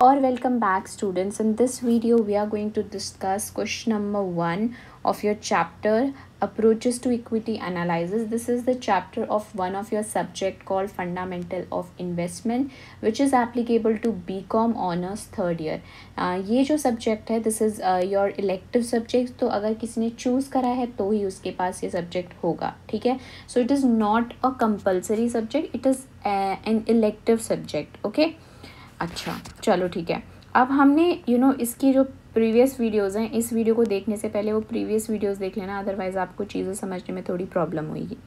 or welcome back students. In this video we are going to discuss question number 1 of your chapter approaches to equity analysis. This is the chapter of one of your subject called fundamental of investment which is applicable to BCom honors third year. ये जो subject है this is your elective subject, तो अगर किसी ने choose करा है तो ही उसके पास ये subject होगा, ठीक है. So it is not a compulsory subject, it is an elective subject. Okay. अच्छा चलो ठीक है. अब हमने इसकी जो प्रीवियस वीडियोज़ हैं, इस वीडियो को देखने से पहले वो प्रीवियस वीडियोज़ देख लेना, अदरवाइज़ आपको चीज़ें समझने में थोड़ी प्रॉब्लम होगी.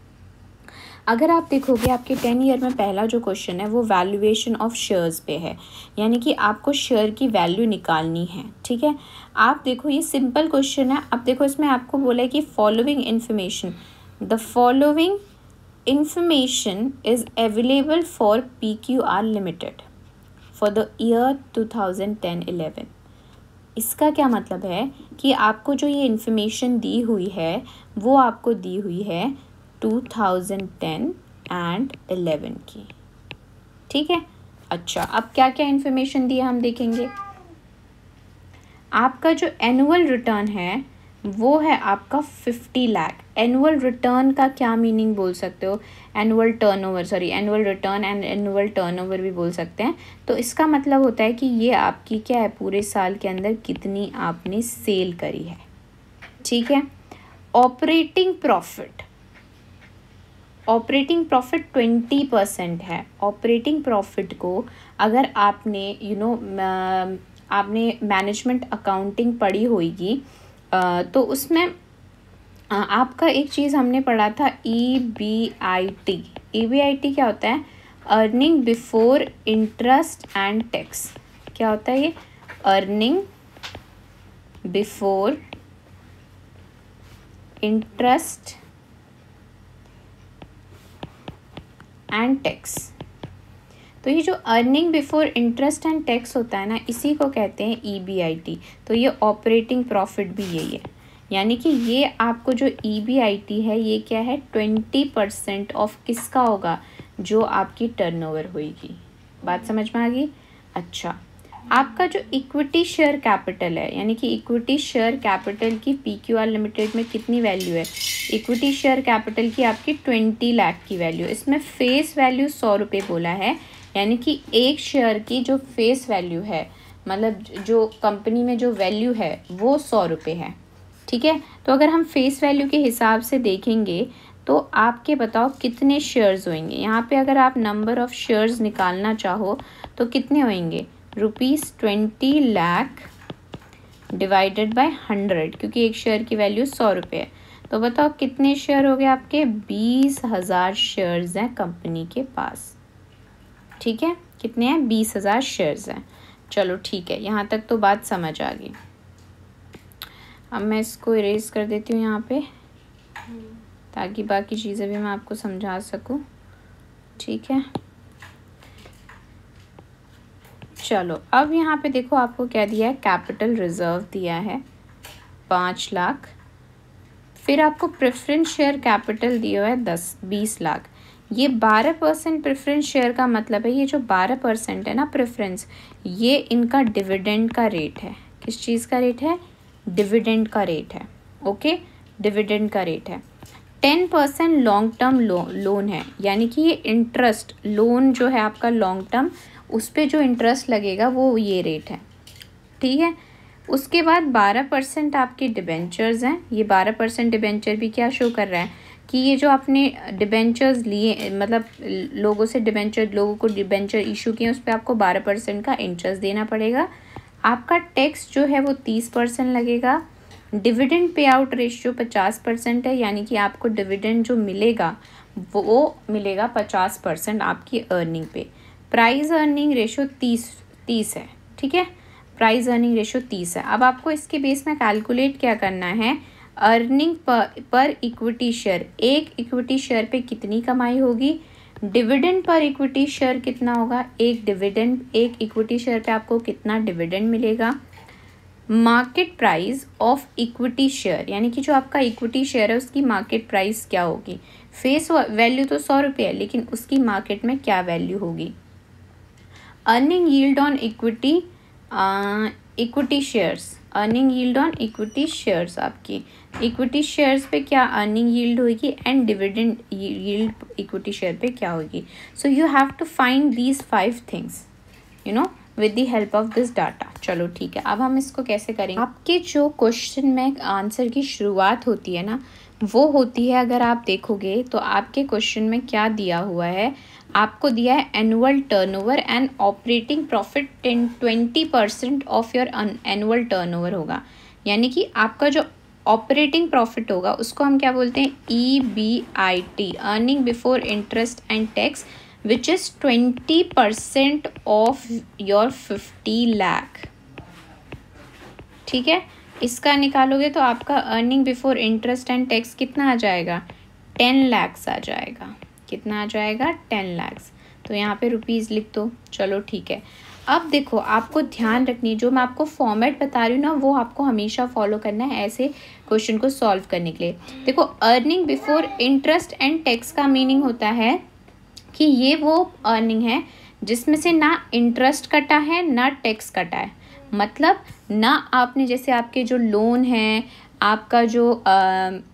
अगर आप देखोगे आपके 10 ईयर में पहला जो क्वेश्चन है वो वैल्यूएशन ऑफ शेयर्स पे है, यानी कि आपको शेयर की वैल्यू निकालनी है, ठीक है. आप देखो ये सिंपल क्वेश्चन है. अब देखो इसमें आपको बोला है कि following information, the following information is available for PQR limited for the year 2010-11. इसका क्या मतलब है कि आपको जो ये इन्फॉर्मेशन दी हुई है वो आपको दी हुई है 2010 एंड 11 की, ठीक है. अच्छा अब क्या क्या इन्फॉर्मेशन दी है हम देखेंगे. आपका जो एनुअल रिटर्न है वो है आपका 50 लाख. एनुअल रिटर्न का क्या मीनिंग बोल सकते हो, annual return and annual turnover भी बोल सकते हैं. तो इसका मतलब होता है कि ये आपकी क्या है, पूरे साल के अंदर कितनी आपने सेल करी है, ठीक है. ऑपरेटिंग प्रॉफिट 20% है. ऑपरेटिंग प्रॉफिट को अगर आपने आपने मैनेजमेंट अकाउंटिंग पढ़ी होगी तो उसमें आपका एक चीज़ हमने पढ़ा था EBIT. EBIT क्या होता है, earning before interest and tax. क्या होता है ये, earning before interest and tax. तो ये जो earning before interest and tax होता है ना, इसी को कहते हैं EBIT. तो ये ऑपरेटिंग प्रॉफिट भी यही है, यानी कि ये आपको जो EBIT है ये क्या है, 20% ऑफ किसका होगा, जो आपकी टर्नओवर होगी. बात समझ में आ गई. अच्छा आपका जो इक्विटी शेयर कैपिटल है, यानी कि इक्विटी शेयर कैपिटल की PQR लिमिटेड में कितनी वैल्यू है, इक्विटी शेयर कैपिटल की आपकी 20 लाख की वैल्यू. इसमें फेस वैल्यू 100 रुपये बोला है, यानी कि एक शेयर की जो फेस वैल्यू है, मतलब जो कंपनी में जो वैल्यू है वो 100 रुपये है, ठीक है. तो अगर हम फेस वैल्यू के हिसाब से देखेंगे तो आपके बताओ कितने शेयर्स होंगे. यहाँ पे अगर आप नंबर ऑफ शेयर्स निकालना चाहो तो कितने होंगे, ₹20 लाख डिवाइडेड बाय 100, क्योंकि एक शेयर की वैल्यू 100 रुपये है. तो बताओ कितने शेयर हो गए आपके, 20,000 शेयर्स हैं कंपनी के पास, ठीक है. कितने हैं, 20,000 शेयर्स हैं. चलो ठीक है, यहाँ तक तो बात समझ आ गई. अब मैं इसको इरेज कर देती हूँ यहाँ पे, ताकि बाकी चीज़ें भी मैं आपको समझा सकूँ, ठीक है. चलो अब यहाँ पे देखो आपको क्या दिया है, कैपिटल रिजर्व दिया है 5 लाख. फिर आपको प्रेफरेंस शेयर कैपिटल दिया है 20 लाख. ये 12% प्रेफरेंस शेयर का मतलब है, ये जो 12% है ना प्रेफरेंस, ये इनका डिविडेंड का रेट है. किस चीज़ का रेट है, डिविडेंड का रेट है. ओके, डिविडेंड का रेट है. 10% लॉन्ग टर्म लोन है, यानी कि ये इंटरेस्ट लोन जो है आपका लॉन्ग टर्म, उस पर जो इंटरेस्ट लगेगा वो ये रेट है, ठीक है. उसके बाद 12% आपके डिबेंचर्स हैं. ये 12% डिबेंचर भी क्या शो कर रहा है कि ये जो आपने डिबेंचर्स लिए, मतलब लोगों को डिबेंचर इशू किए, उस पर आपको 12% का इंटरेस्ट देना पड़ेगा. आपका टैक्स जो है वो 30% लगेगा. डिविडेंड पे आउट रेशियो 50% है, यानी कि आपको डिविडेंड जो मिलेगा वो मिलेगा 50% आपकी अर्निंग पे. प्राइस अर्निंग रेशियो 30 है, ठीक है. प्राइस अर्निंग रेशियो 30 है. अब आपको इसके बेस में कैलकुलेट क्या करना है, अर्निंग पर इक्विटी शेयर, एक इक्विटी शेयर पे कितनी कमाई होगी, डिविडेंड पर इक्विटी शेयर कितना होगा, एक इक्विटी शेयर पे आपको कितना डिविडेंड मिलेगा. Market price of equity share, यानी कि जो आपका इक्विटी शेयर है उसकी मार्केट प्राइस क्या होगी. फेस वैल्यू तो 100 रुपये है, लेकिन उसकी मार्केट में क्या वैल्यू होगी. Earning yield on equity equity shares, earning yield on equity shares, आपकी इक्विटी शेयर्स पे क्या अर्निंग यील्ड होगी and dividend yield equity share पे क्या होगी. So you have to find these 5 things you know with the help of this data. चलो ठीक है, अब हम इसको कैसे करेंगे. आपके जो क्वेश्चन में आंसर की शुरुआत होती है ना, वो होती है, अगर आप देखोगे तो आपके क्वेश्चन में क्या दिया हुआ है, आपको दिया है annual turnover and operating profit 20% of your annual turnover होगा. यानी कि आपका जो ऑपरेटिंग प्रॉफिट होगा उसको हम क्या बोलते हैं, EBIT, earning before interest and tax, which is 20% of your 50 lakh. ठीक है, इसका निकालोगे तो आपका earning before interest and tax कितना आ जाएगा, 10 लाख आ जाएगा. कितना आ जाएगा, 10 लाख. तो यहाँ पे रुपीज़ लिख दो. चलो ठीक है, अब देखो आपको ध्यान रखनी, जो मैं आपको फॉर्मेट बता रही हूँ ना, वो आपको हमेशा फॉलो करना है ऐसे क्वेश्चन को सॉल्व करने के लिए. देखो, earning before interest and tax का मीनिंग होता है कि ये वो अर्निंग है जिसमें से ना इंटरेस्ट कटा है ना टैक्स कटा है. मतलब ना आपने, जैसे आपके जो लोन हैं, आपका जो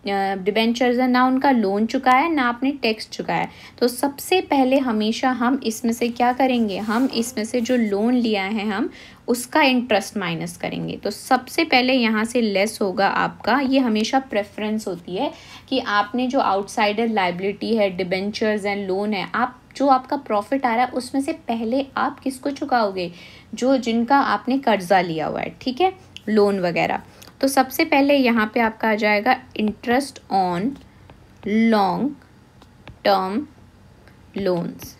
डिबेंचर्स है, ना उनका लोन चुका है ना आपने टैक्स चुका है. तो सबसे पहले हमेशा हम इसमें से क्या करेंगे, हम इसमें से जो लोन लिया है हम उसका इंटरेस्ट माइनस करेंगे. तो सबसे पहले यहाँ से लेस होगा आपका, ये हमेशा प्रेफरेंस होती है कि आपने जो आउटसाइडर लाइबिलिटी है, डिबेंचर्स एंड लोन है, आप जो आपका प्रॉफिट आ रहा है उसमें से पहले आप किसको चुकाओगे, जो जिनका आपने कर्जा लिया हुआ है. ठीक है, लोन वगैरह. तो सबसे पहले यहाँ पे आपका आ जाएगा interest on long term loans.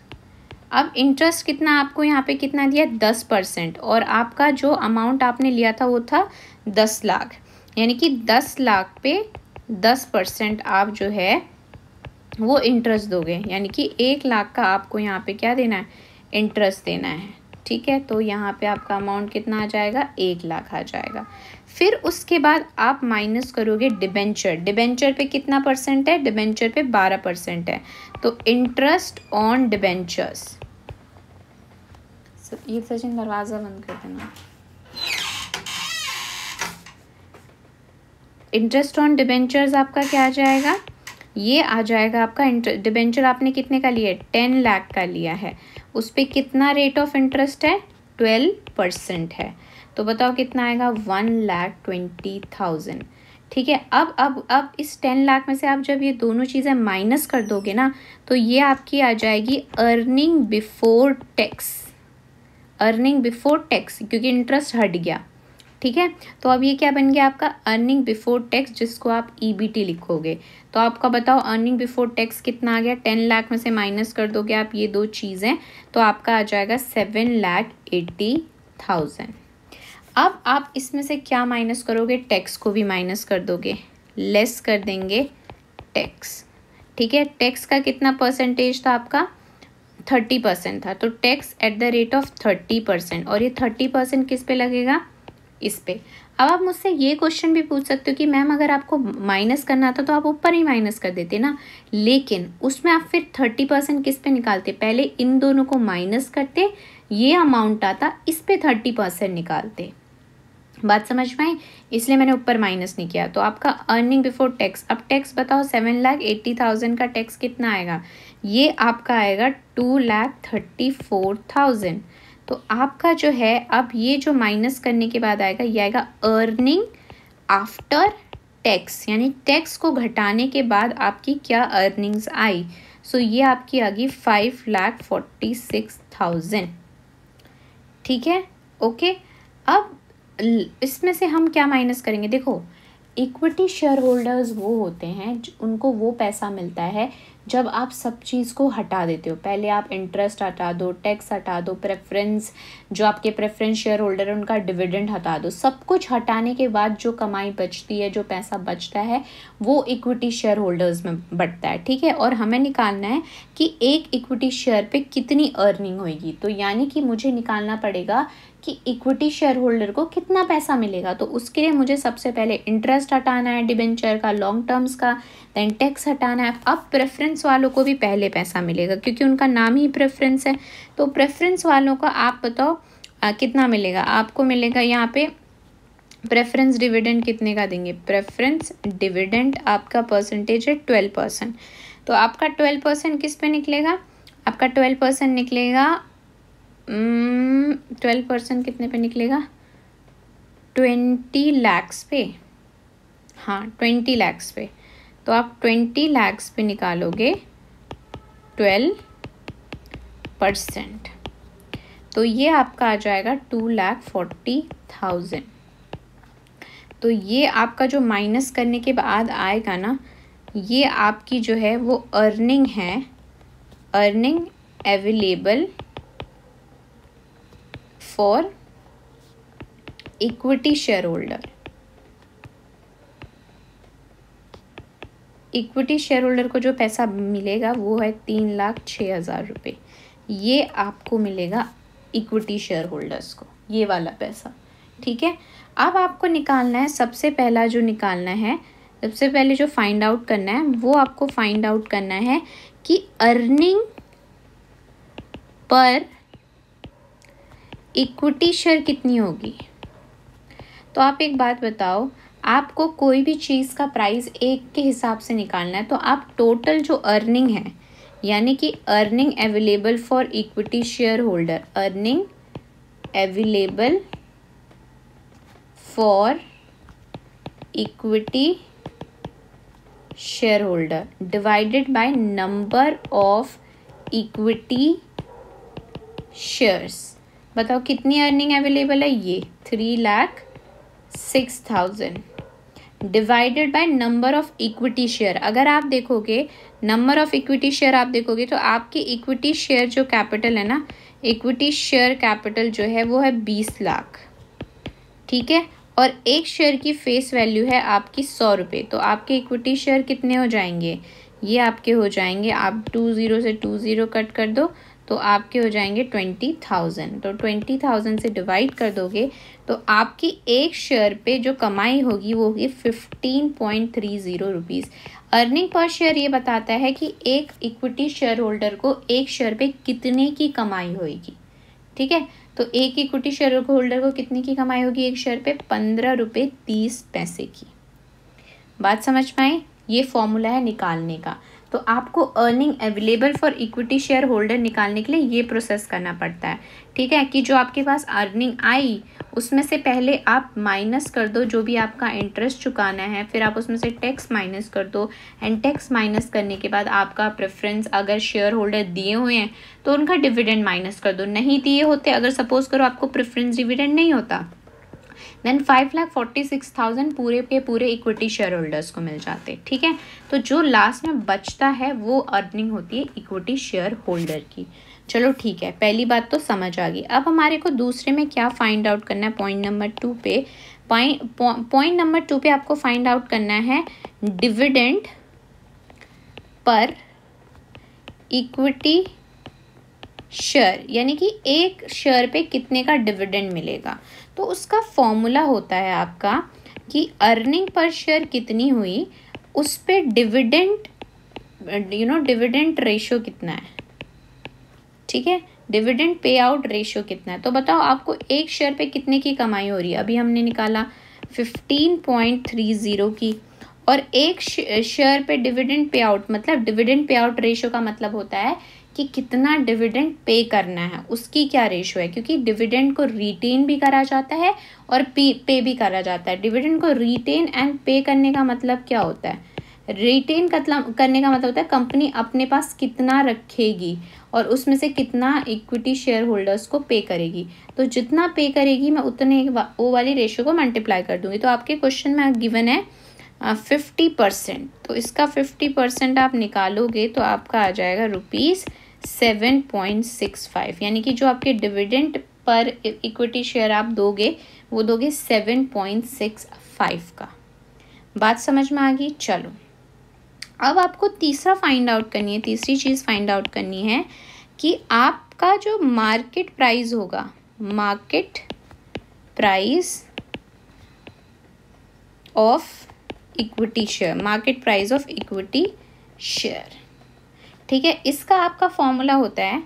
अब इंटरेस्ट कितना आपको यहाँ पे कितना दिया, 10%, और आपका जो अमाउंट आपने लिया था वो था 10 लाख. यानी कि 10 लाख पे 10% आप जो है वो इंटरेस्ट दोगे. यानी कि 1 लाख का आपको यहाँ पे क्या देना है, इंटरेस्ट देना है. ठीक है, तो यहाँ पे आपका अमाउंट कितना आ जाएगा, 1 लाख आ जाएगा. फिर उसके बाद आप माइनस करोगे डिबेंचर. डिबेंचर पे कितना परसेंट है, डिबेंचर पे 12% है. तो इंटरेस्ट ऑन डिबेंचर्स, ये सचिन दरवाज़ा बंद कर देना. इंटरेस्ट ऑन डिबेंचर्स आपका क्या आ जाएगा, ये आ जाएगा आपका डिबेंचर आपने कितने का लिया है, 10 लाख का लिया है. उस पर कितना रेट ऑफ इंटरेस्ट है, 12% है. तो बताओ कितना आएगा, 1,20,000. ठीक है, अब इस 10 लाख में से आप जब ये दोनों चीज़ें माइनस कर दोगे ना, तो ये आपकी आ जाएगी earning before tax. Earning before tax, क्योंकि इंटरेस्ट हट गया. ठीक है, तो अब ये क्या बन गया आपका, अर्निंग बिफोर टैक्स, जिसको आप EBT लिखोगे. तो आपका बताओ अर्निंग बिफोर टैक्स कितना आ गया, 10 लाख में से माइनस कर दोगे आप ये दो चीज़ें, तो आपका आ जाएगा 7,80,000. अब आप इसमें से क्या माइनस करोगे, टैक्स को भी माइनस कर दोगे, लेस कर देंगे टैक्स. ठीक है, टैक्स का कितना परसेंटेज था आपका, 30% था. तो tax at the rate of 30%, और ये 30% किस पे लगेगा, इस पे. अब आप मुझसे ये क्वेश्चन भी पूछ सकते हो कि मैम अगर आपको माइनस करना था तो आप ऊपर ही माइनस कर देते ना, लेकिन उसमें आप फिर 30% किस पे निकालते, पहले इन दोनों को माइनस करते, ये अमाउंट आता, इस पे 30% निकालते. बात समझ में आई, इसलिए मैंने ऊपर माइनस नहीं किया. तो आपका अर्निंग बिफोर टैक्स, अब टैक्स बताओ, 7,80,000 का टैक्स कितना आएगा, ये आपका आएगा 2,34,000. तो आपका जो है, अब ये जो माइनस करने के बाद आएगा, ये आएगा अर्निंग आफ्टर टैक्स, यानी टैक्स को घटाने के बाद आपकी क्या अर्निंग्स आई. सो ये आपकी आ गई 5,46,000. ठीक है, ओके. अब इसमें से हम क्या माइनस करेंगे, देखो इक्विटी शेयर होल्डर्स वो होते हैं उनको वो पैसा मिलता है जब आप सब चीज़ को हटा देते हो. पहले आप इंटरेस्ट हटा दो, टैक्स हटा दो, प्रेफरेंस, जो आपके प्रेफरेंस शेयर होल्डर है उनका डिविडेंड हटा दो. सब कुछ हटाने के बाद जो कमाई बचती है, जो पैसा बचता है, वो इक्विटी शेयर होल्डर्स में बढ़ता है. ठीक है, और हमें निकालना है कि एक इक्विटी शेयर पे कितनी अर्निंग होगी. तो यानी कि मुझे निकालना पड़ेगा कि इक्विटी शेयर होल्डर को कितना पैसा मिलेगा. तो उसके लिए मुझे सबसे पहले इंटरेस्ट हटाना है डिबेंचर का, लॉन्ग टर्म्स का, देन टैक्स हटाना है. अब प्रेफरेंस वालों को भी पहले पैसा मिलेगा क्योंकि उनका नाम ही प्रेफरेंस है. तो प्रेफरेंस वालों का आप बताओ कितना मिलेगा आपको, मिलेगा यहाँ पे प्रेफरेंस डिविडेंड कितने का देंगे, प्रेफरेंस डिविडेंड आपका परसेंटेज है 12%। तो आपका 12% किस पे निकलेगा, आपका 12% निकलेगा 12% कितने पे निकलेगा, 20 lakhs पे, हाँ 20 lakhs पे। तो आप 20 lakhs पे निकालोगे 12%, तो ये आपका आ जाएगा 2,40,000। तो ये आपका जो माइनस करने के बाद आएगा ना, ये आपकी जो है वो अर्निंग है, earning available for equity share holder. Equity share holder को जो पैसा मिलेगा वो है 3,06,000 रुपये। ये आपको मिलेगा इक्विटी शेयर होल्डर्स को, ये वाला पैसा। ठीक है, अब आपको निकालना है, सबसे पहला जो निकालना है, सबसे पहले जो फाइंड आउट करना है वो आपको फाइंड आउट करना है कि अर्निंग पर इक्विटी शेयर कितनी होगी। तो आप एक बात बताओ, आपको कोई भी चीज़ का प्राइस एक के हिसाब से निकालना है, तो आप टोटल जो अर्निंग है, यानी कि earning available for equity share holder, earning available for equity share holder divided by number of equity shares. बताओ कितनी अर्निंग अवेलेबल है, ये 3,06,000 divided by number of equity share. अगर आप देखोगे नंबर ऑफ इक्विटी शेयर आप देखोगे तो आपकी इक्विटी शेयर जो कैपिटल है ना, इक्विटी शेयर कैपिटल जो है वो है 20 लाख। ठीक है, और एक शेयर की फेस वैल्यू है आपकी 100 रुपये। तो आपके इक्विटी शेयर कितने हो जाएंगे, ये आपके हो जाएंगे, आप 20 से 20 कट कर दो तो आपके हो जाएंगे 20,000। तो 20,000 से डिवाइड कर दोगे तो आपकी एक शेयर पे जो कमाई होगी वो होगी 15.30 रुपीज़। अर्निंग पर शेयर ये बताता है कि एक इक्विटी शेयर होल्डर को एक शेयर पे कितने की कमाई होगी। ठीक है, तो एक इक्विटी शेयर होल्डर को कितनी की कमाई होगी एक शेयर पे, 15.30 रुपये की। बात समझ में आई, ये फॉर्मूला है निकालने का। तो आपको earning available for equity share holder निकालने के लिए ये प्रोसेस करना पड़ता है। ठीक है, कि जो आपके पास अर्निंग आई उसमें से पहले आप माइनस कर दो जो भी आपका इंटरेस्ट चुकाना है, फिर आप उसमें से टैक्स माइनस कर दो, एंड टैक्स माइनस करने के बाद आपका प्रेफरेंस, अगर शेयर होल्डर दिए हुए हैं तो उनका डिविडेंड माइनस कर दो, नहीं दिए होते, अगर सपोज करो आपको प्रेफरेंस डिविडेंड नहीं होता, देन 5,46,000 पूरे के पूरे इक्विटी शेयर होल्डर्स को मिल जाते। ठीक है, तो जो लास्ट में बचता है वो अर्निंग होती है इक्विटी शेयर होल्डर की। चलो ठीक है, पहली बात तो समझ आ गई। अब हमारे को दूसरे में क्या फाइंड आउट करना है, पॉइंट नंबर 2 पे, पॉइंट नंबर 2 पे आपको फाइंड आउट करना है डिविडेंड पर इक्विटी शेयर, यानी कि एक शेयर पे कितने का डिविडेंड मिलेगा। तो उसका फॉर्मूला होता है आपका कि अर्निंग पर शेयर कितनी हुई उस पे डिविडेंड, डिविडेंड रेशियो कितना है। ठीक है, डिविडेंड पे आउट रेशियो कितना है। तो बताओ आपको एक शेयर पे कितने की कमाई हो रही है, अभी हमने निकाला 15.30 की, और एक शेयर पे डिविडेंड पे आउट, मतलब डिविडेंड पे आउट रेशियो का मतलब होता है कि कितना डिविडेंड पे करना है, उसकी क्या रेशियो है, क्योंकि डिविडेंड को रिटेन भी करा जाता है और पे भी करा जाता है। डिविडेंड को रिटेन एंड पे करने का मतलब क्या होता है, रिटेन करने का मतलब होता है कंपनी अपने पास कितना रखेगी और उसमें से कितना इक्विटी शेयर होल्डर्स को पे करेगी। तो जितना पे करेगी मैं उतने वो वाली रेशियो को मल्टीप्लाई कर दूंगी। तो आपके क्वेश्चन में गिवन है 50%, तो इसका 50% आप निकालोगे तो आपका आ जाएगा ₹7.65, यानी कि जो आपके डिविडेंड पर इक्विटी शेयर आप दोगे वो दोगे 7.65 का। बात समझ में आ गई। चलो अब आपको तीसरा फाइंड आउट करनी है, तीसरी चीज़ फाइंड आउट करनी है कि आपका जो मार्केट प्राइस होगा, market price of equity share, market price of equity share. ठीक है, इसका आपका फॉर्मूला होता है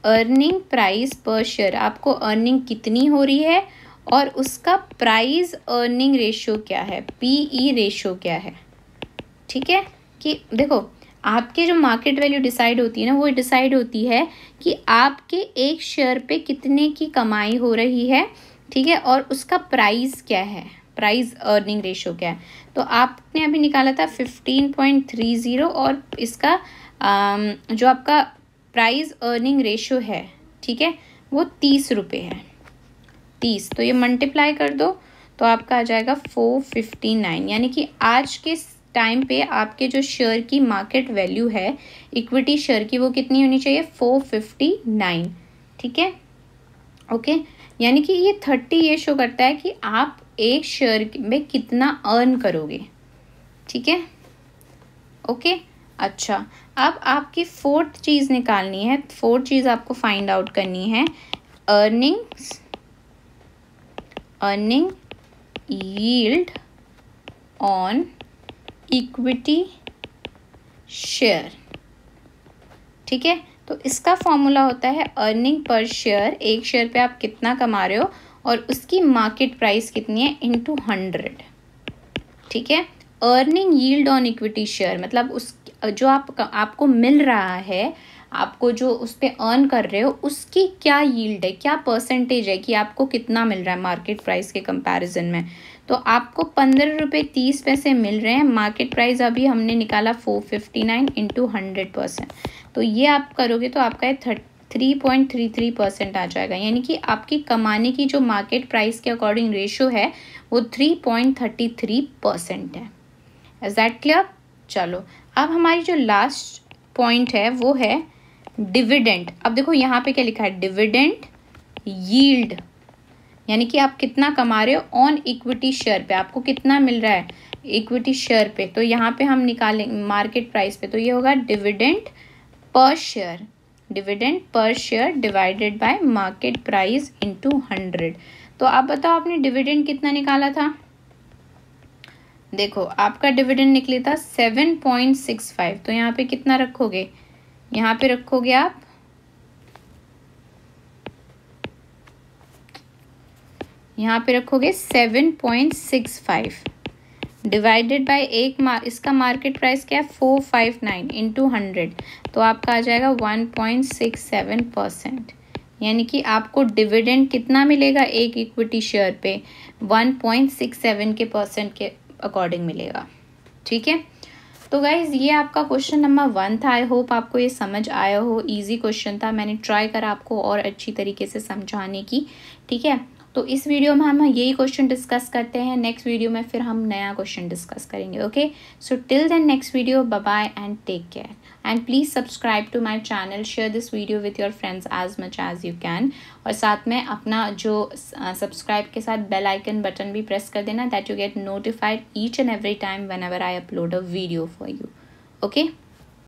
अर्निंग प्राइस पर शेयर, आपको अर्निंग कितनी हो रही है और उसका प्राइस अर्निंग रेशियो क्या है, पीई रेशियो क्या है। ठीक है, कि देखो आपके जो मार्केट वैल्यू डिसाइड होती है ना, वो डिसाइड होती है कि आपके एक शेयर पे कितने की कमाई हो रही है। ठीक है, और उसका प्राइस क्या है, प्राइस अर्निंग रेशियो क्या है। तो आपने अभी निकाला था 15.30 और इसका जो आपका प्राइस अर्निंग रेशियो है, ठीक है, वो 30 रुपये है, 30। तो ये मल्टीप्लाई कर दो तो आपका आ जाएगा 459। यानी कि आज के टाइम पे आपके जो शेयर की मार्केट वैल्यू है इक्विटी शेयर की, वो कितनी होनी चाहिए, 459। ठीक है, ओके। यानी कि ये 30 ये शो करता है कि आप एक शेयर में कितना अर्न करोगे। ठीक है, ओके। अच्छा, अब आपकी फोर्थ चीज़ निकालनी है, फोर्थ चीज़ आपको फाइंड आउट करनी है, earning yield on equity share. ठीक है, तो इसका फॉर्मूला होता है अर्निंग पर शेयर, एक शेयर पे आप कितना कमा रहे हो और उसकी मार्केट प्राइस कितनी है इनटू 100। ठीक है, earning yield on equity share मतलब उस जो आपको मिल रहा है, आपको जो उस पर अर्न कर रहे हो उसकी क्या यील्ड है, क्या परसेंटेज है कि आपको कितना मिल रहा है मार्केट प्राइस के कंपैरिजन में। तो आपको 15 रुपये 30 पैसे मिल रहे हैं, मार्केट प्राइस अभी हमने निकाला 459 इंटू 100%। तो ये आप करोगे तो आपका 3.33% आ जाएगा। यानी कि आपकी कमाने की जो मार्केट प्राइस के अकॉर्डिंग रेशियो है वो 3.33% है। Is that clear. चलो, अब हमारी जो लास्ट पॉइंट है वो है डिविडेंड। अब देखो यहाँ पे क्या लिखा है, डिविडेंड यील्ड, यानी कि आप कितना कमा रहे हो ऑन इक्विटी शेयर पे, आपको कितना मिल रहा है इक्विटी शेयर पे। तो यहाँ पे हम निकालेंगे मार्केट प्राइस पे, तो ये होगा dividend per share, dividend per share divided by market price into 100। तो आप बताओ आपने डिविडेंड कितना निकाला था। देखो आपका डिविडेंड निकले था 7.65। तो यहाँ पे कितना रखोगे, यहाँ पे रखोगे आप यहाँ पे रखोगे 7.65 डिवाइडेड बाय इसका मार्केट प्राइस क्या है 459 इंटू 100। तो आपका आ जाएगा 1.67%। यानी कि आपको डिविडेंड कितना मिलेगा एक इक्विटी शेयर पे, 1.67% के अकॉर्डिंग मिलेगा। ठीक है, तो गाइज ये आपका क्वेश्चन नंबर 1 था। आई होप आपको ये समझ आया हो, इजी क्वेश्चन था, मैंने ट्राई करा आपको और अच्छी तरीके से समझाने की। ठीक है, तो इस वीडियो में हम यही क्वेश्चन डिस्कस करते हैं, नेक्स्ट वीडियो में फिर हम नया क्वेश्चन डिस्कस करेंगे। Okay, so till then next video, bye bye and take care and please subscribe to my channel, share this video with your friends as much as you can. और साथ में अपना जो सब्सक्राइब के साथ bell icon button भी press कर देना, that you get notified each and every time whenever I upload a video for you. Okay.